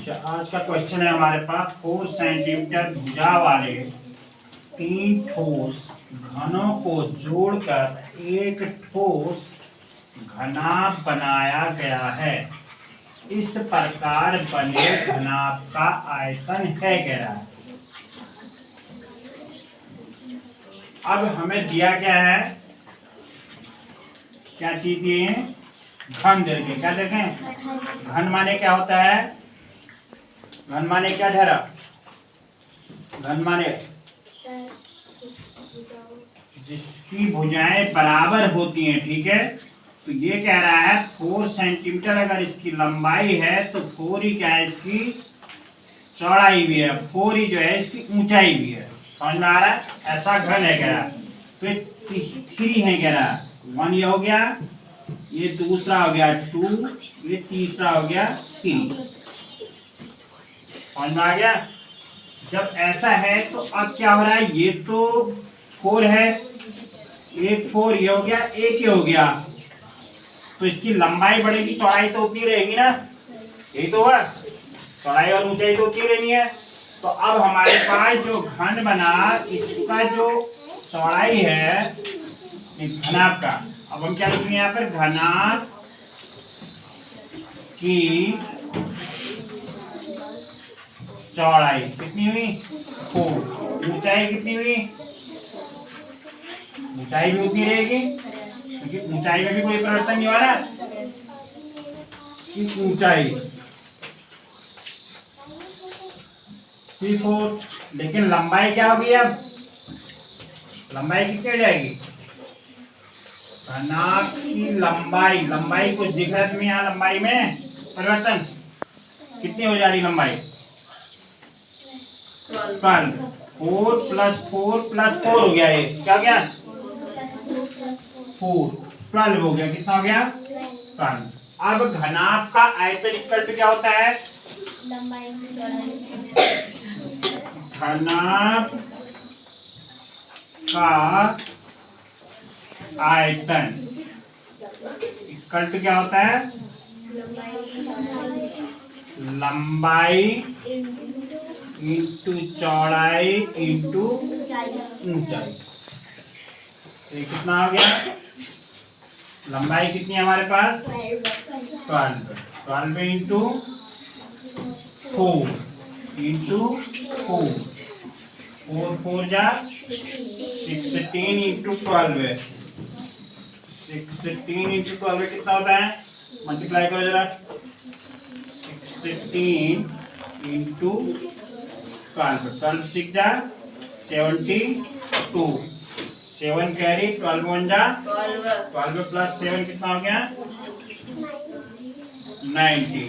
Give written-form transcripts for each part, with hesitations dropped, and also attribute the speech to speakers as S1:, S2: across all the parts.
S1: अच्छा, आज का क्वेश्चन है हमारे पास 4 सेंटीमीटर भुजा वाले 3 ठोस घनों को जोड़कर एक ठोस घनाभ बनाया गया है। इस प्रकार बने घनाभ का आयतन है कह रहा है। अब हमें दिया क्या है, क्या चीज दिए हैं? घन दे के। क्या देखें? घन माने क्या होता है? घन माने क्या ठहरा? घन माने जिसकी भुजाएं बराबर होती हैं। ठीक है, तो ये कह रहा है 4 सेंटीमीटर अगर इसकी लंबाई है तो 4 ही क्या है, इसकी चौड़ाई भी है, 4 ही जो है इसकी ऊंचाई भी है। समझ में आ रहा है? ऐसा घन है कह रहा है। तो 3 है कह रहा है। 1 ये हो गया, ये दूसरा हो गया 2, ये तीसरा हो गया 3। समझ में आ गया? जब ऐसा है तो अब क्या हो रहा है, ये तो 4 है, एक 4 ये हो गया, एक ये हो गया, तो इसकी लंबाई बढ़ेगी, चौड़ाई तो उतनी रहेगी ना। यही तो हुआ, चौड़ाई और ऊंचाई तो उतनी रहनी है। तो अब हमारे पास जो घन बना, इसका जो चौड़ाई है घनाभ का, अब हम क्या लिखेंगे यहाँ पर? घनाभ की चौड़ाई कितनी हुई? 4। ऊंचाई कितनी हुई? ऊंचाई भी उतनी रहेगी, क्योंकि ऊंचाई में भी कोई परिवर्तन नहीं हो रहा। ऊंचाई 4, लेकिन लंबाई क्या होगी? अब लंबाई कितनी हो जाएगी? घनाभ की लंबाई कुछ दिख रहा है तुम्हें यहाँ? लंबाई में परिवर्तन कितनी हो जा रही? लंबाई 12। 4 + 4 + 4 हो गया। ये क्या हो गया? 4 12 हो गया। कितना हो गया? 12। अब घनाभ का आयतन इक्वल टू क्या होता है? घनाभ का आयतन इक्वल टू क्या होता है? लंबाई इंटू चौड़ाई इंटू ऊंचाई। तो ये कितना हो गया? लंबाई कितनी है हमारे पास? 12 इंटू 4 इंटू 4, 4 4 जा 16 इंटू 12 16 इंटू 12 कितना होता है? मल्टीप्लाई करो जरा। 16 इंटू 12 6 जा 72, 7 कैरी, 12 1 जा 12 + 7 कितना हो गया? 90,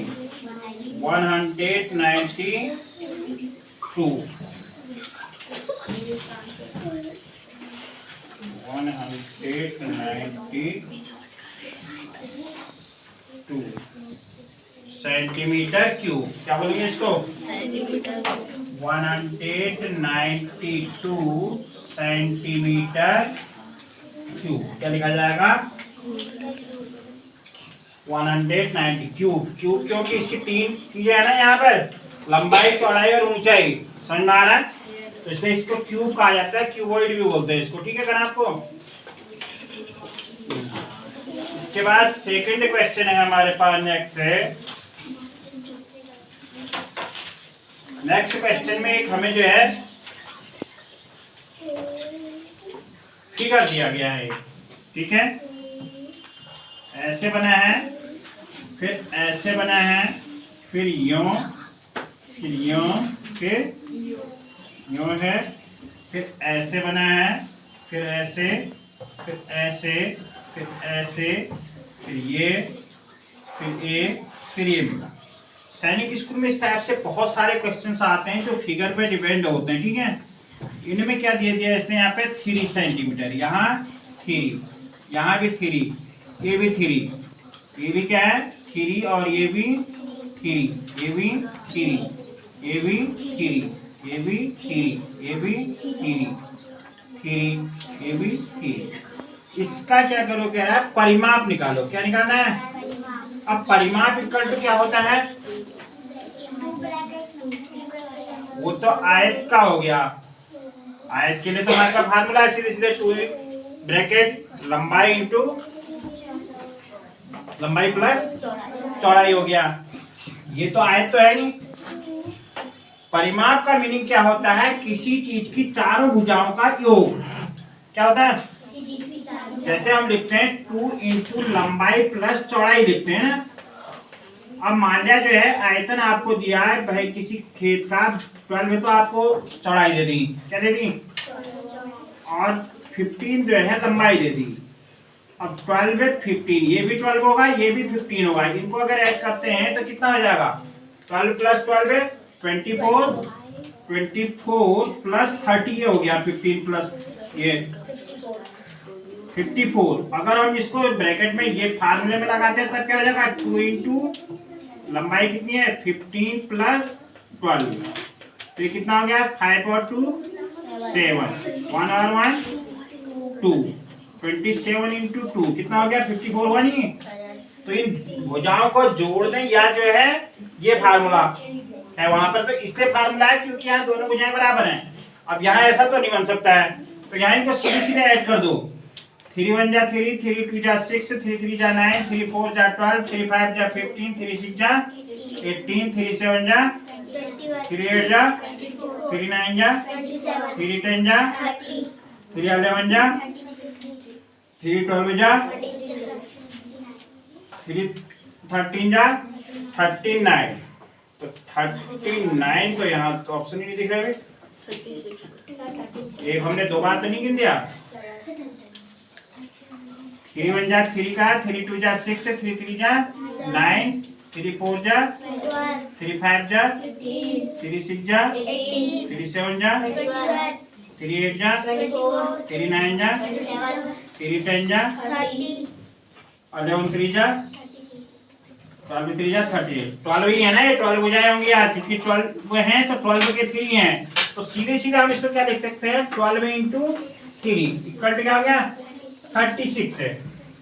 S1: 192। 192 सेंटीमीटर क्यूब। क्या बोलेंगे इसको? 192 सेंटीमीटर क्यूब। क्या लिखा जाएगा? 190 क्यूब। क्यूब क्योंकि इसकी 3 चीजें है ना यहाँ पर, लंबाई, चौड़ाई और ऊंचाई। समझ में आ रहा है? तो इसलिए इसको क्यूब कहा जाता है, क्यूबॉइड भी बोलते हैं इसको। ठीक है करना आपको। इसके बाद सेकंड क्वेश्चन है हमारे पास। नेक्स्ट क्वेश्चन में एक हमें जो है फिगर दिया गया है। ठीक है, ऐसे बना है, फिर ऐसे बना है, फिर यूं, फिर यूं, फिर यूं है, फिर ऐसे बना है, फिर ऐसे, फिर ऐसे, फिर ऐसे, फिर ये, फिर ये मिला। सैनिक स्कूल में इस टाइप से बहुत सारे क्वेश्चंस आते हैं जो फिगर पे डिपेंड होते हैं। ठीक है, इनमें क्या दिया दिया इसने यहाँ पे? 3 सेंटीमीटर, यहाँ 3, यहाँ भी 3, ये भी 3, ये भी क्या है? 3, और ये भी 3, ये भी 3, ये भी 3, ये भी 3, ये भी 3, 3, ये भी 3। इसका क्या करो? कह रहा है परिमाप निकालो। क्या निकालना है? अब परिमाप इक्वल टू क्या होता है? वो तो आयत का हो गया। आयत के लिए तो हमारे पास फार्मूला है सीधे सीधे 2 ब्रैकेट लंबाई इंटू लंबाई प्लस चौड़ाई हो गया। ये तो आयत तो है नहीं। परिमाप का मीनिंग क्या होता है? किसी चीज की चारों भुजाओं का योग। क्या होता है? जैसे हम लिखते हैं 2 इंटू लंबाई प्लस चौड़ाई लिखते हैं ना। अब मान लिया जो है आयतन आपको दिया है भाई किसी खेत का 12 में, तो आपको चौड़ाई दे दी। क्या दे दी? और 15 जो है लंबाई दे दी। अब 12 में 15, ये भी 12 होगा, ये भी 15 होगा। इनको अगर ऐड करते हैं तो कितना हो जाएगा? 12 प्लस 12 है 24, 24 प्लस 30 ये हो गया 15 प्लस ये 54। अगर हम इसको ब्रैकेट में ये फार्मूले में लगाते हैं तब क्या हो जाएगा? 2 इंटू लंबाई कितनी है? 15 प्लस 12, तो ये कितना हो गया? 5 और 2 7, 1 और 1 2, 27 इंटू 2 कितना हो गया? 54 हुआ नहीं? तो इन भुजाओं को जोड़ दें या जो है ये फार्मूला है वहां पर, तो इसलिए फार्मूला है क्योंकि यहाँ दोनों भुजाएं बराबर हैं। अब यहाँ ऐसा तो नहीं बन सकता है, तो यहाँ इनको सीधे सीधे ऐड कर दो। 3 1 जा 3, 3 2 जा 6, 3 3 जा 9, 3 4 जा 12, 3 5 जा 15, 3 6 जा 18, 3 7 जा 3 8 जा 3 9 जा 3 10 जा 3 11 जा 3 12 जा 3 13 जा 39। तो 39 तो यहाँ तो ऑप्शन ही नहीं दिख रहा है। एक हमने दो बार तो नहीं गिन दिया। 3 1 जा 3 का, 3 2 जा 6, 3 3 जा 9, 3 4 जा 3 5 जा 3 6 जा 3 7 जा 3 8 जा 3 9 जा 3 10 जा 11 3 जा 12 3 जा 38। 12 ही है ना, ये 12 भुजाएं होंगी आज, क्योंकि 12 हैं तो 12 के 3 हैं। तो सीधे सीधे हम इसको क्या लिख सकते हैं? 12 इंटू 3 इक्वल टू क्या हो गया? 36 है।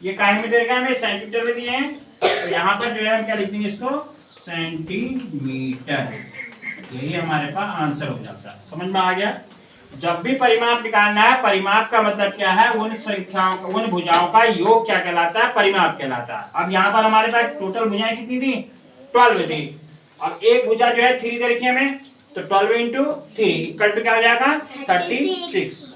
S1: ये काहे में देगा? हमें सेंटीमीटर में दिए हैं, तो यहाँ पर जो है हम क्या लिख देंगे इसको? सेंटीमीटर। यही हमारे पास आंसर हो जाता है। समझ में आ गया? जब भी परिमाप निकालना है, परिमाप का मतलब क्या है? उन संख्याओं का, उन भुजाओं का योग क्या कहलाता है? परिमाप कहलाता है। अब यहाँ पर हमारे पास टोटल भुजाएं कितनी थी? 12 थी। अब एक भुजा जो है 3 दे रखी है हमें, तो 12 इंटू 3 इक्वल टू क्या हो जाएगा? 36।